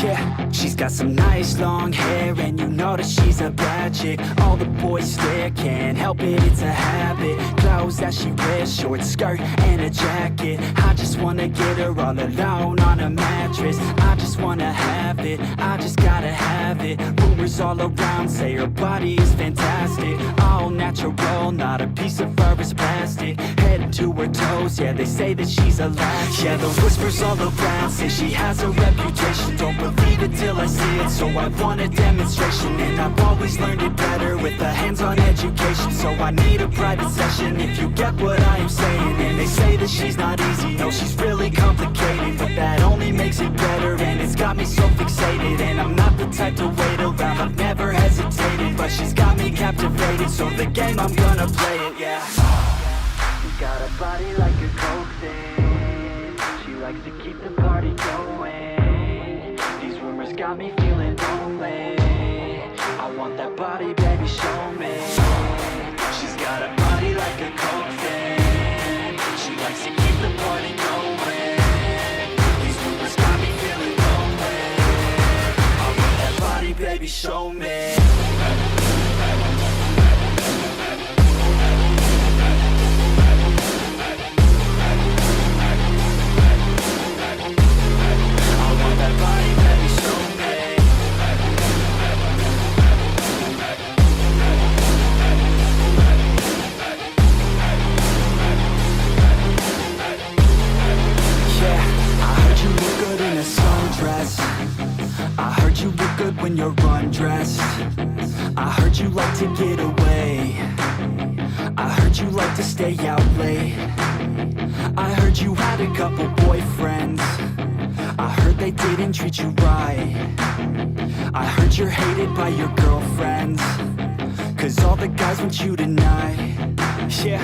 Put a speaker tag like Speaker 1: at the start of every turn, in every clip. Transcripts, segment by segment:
Speaker 1: Yeah, she's got some nice long hair, and you know that she's a bad chick. All the boys stare, can't help it, it's a habit. Clothes that she wears, short skirt and a jacket. I just wanna get her all alone on a mattress. I just wanna have it, I just gotta have it. Rumors all around say her body is fantastic. All natural, not a piece of fur is plastic. Head to her toes, yeah, they say that she's a latch. Yeah, the whispers all around say she has a reputation. Don't believe it till I see it, so I want a demonstration. And I've always learned it better with a hands-on education. So I need a private session if you get what I am saying. And they say that she's not easy, no, she's really complicated. But that only makes it better, and it's got me so fixated. And I'm not the type to wait around, I've never hesitated. But she's got me captivated, so the game, I'm gonna play it, yeah. She got a body like a coke thing. She likes to keep the party going. These rumors got me feeling lonely. I want that body, baby, show me. She's got a body like a coke thing. She likes to keep the party going. These rumors got me feeling lonely. I want that body, baby, show me. I heard you look good when you're undressed. I heard you like to get away. I heard you like to stay out late. I heard you had a couple boyfriends. I heard they didn't treat you right. I heard you're hated by your girlfriends, 'cause all the guys want you tonight. Yeah,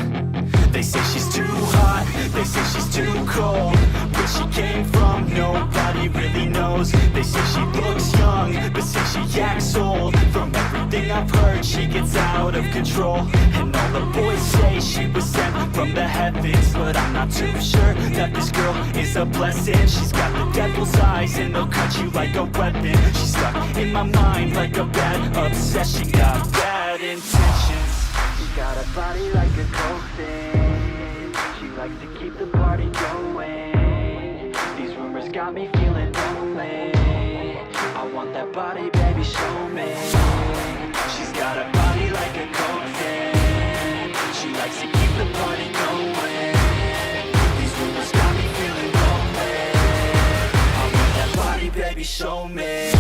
Speaker 1: they say she's too hot, they say she's too cold. Where she came from, nobody really knows. They say she looks young, but say she acts old. From everything I've heard, she gets out of control. And all the boys say she was sent from the heavens, but I'm not too sure that this girl is a blessing. She's got the devil's eyes, and they'll cut you like a weapon. She's stuck in my mind like a bad obsession. Got bad intentions. She got a body like a coke thing. She likes to keep the party going. These rumors got me feeling lonely. I want that body, baby, show me. She's got a body like a coke thing. She likes to keep the party going. These rumors got me feeling lonely. I want that body, baby, show me.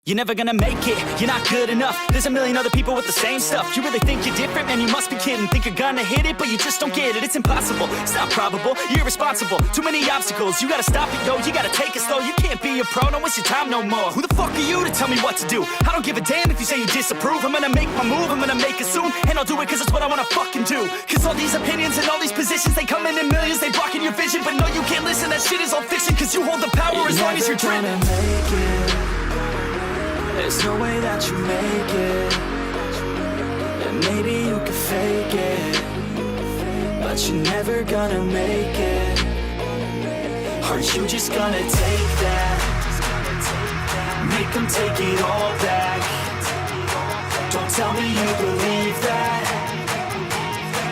Speaker 1: You're never gonna make it, you're not good enough. There's a million other people with the same stuff. You really think you're different? Man, you must be kidding. Think you're gonna hit it, but you just don't get it. It's impossible, it's not probable, you're irresponsible. Too many obstacles, you gotta stop it, yo. You gotta take it slow, you can't be a pro. Don't waste your time no more. Who the fuck are you to tell me what to do? I don't give a damn if you say you disapprove. I'm gonna make my move, I'm gonna make it soon. And I'll do it 'cause it's what I wanna fucking do. 'Cause all these opinions and all these positions, they come in millions, they blocking your vision. But no, you can't listen, that shit is all fiction. 'Cause you hold the power as long as you're driven. There's no way that you make it. And maybe you could fake it, but you're never gonna make it. Are you just gonna take that? Make them take it all back. Don't tell me you believe that.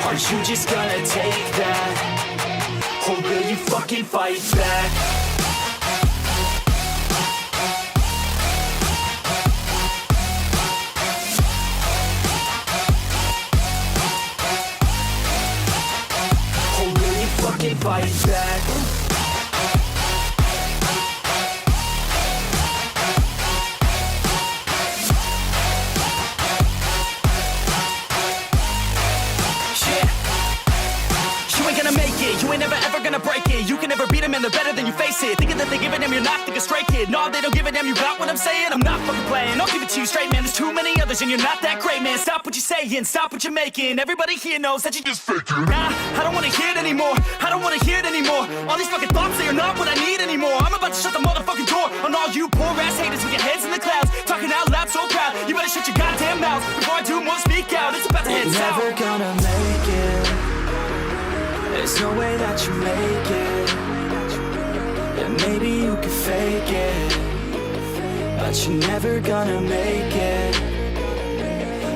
Speaker 1: Are you just gonna take that? Or will you fucking fight back? fight back.
Speaker 2: You ain't never ever gonna break it. You can never beat them and they're better than you face it. Thinking that they give a damn, you're not, think a stray kid. No, they don't give a damn, you got what I'm saying? I'm not fucking playing, I'll give it to you straight, man. There's too many others and you're not that great, man. Stop what you're saying, stop what you're making. Everybody here knows that you just faking. Nah, I don't wanna hear it anymore, I don't wanna hear it anymore. All these fucking thoughts, they are not what I need anymore. I'm about to shut the motherfucking door on all you poor ass haters with your heads in the clouds, talking out loud so proud. You better shut your goddamn mouth before I do more, speak out. It's about to head south.
Speaker 1: Never gonna make it. There's no way that you make it. And maybe you can fake it, but you're never gonna make it.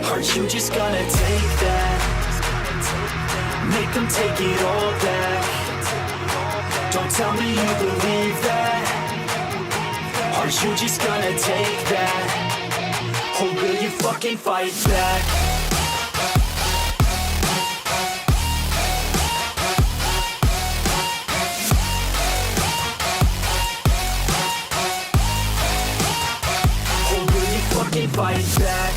Speaker 1: Are you just gonna take that? Make them take it all back. Don't tell me you believe that. Are you just gonna take that? Or will you fucking fight back? Fight back.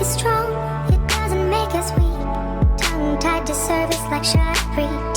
Speaker 3: Strong, it doesn't make us weak. Tongue tied to service like shark breed.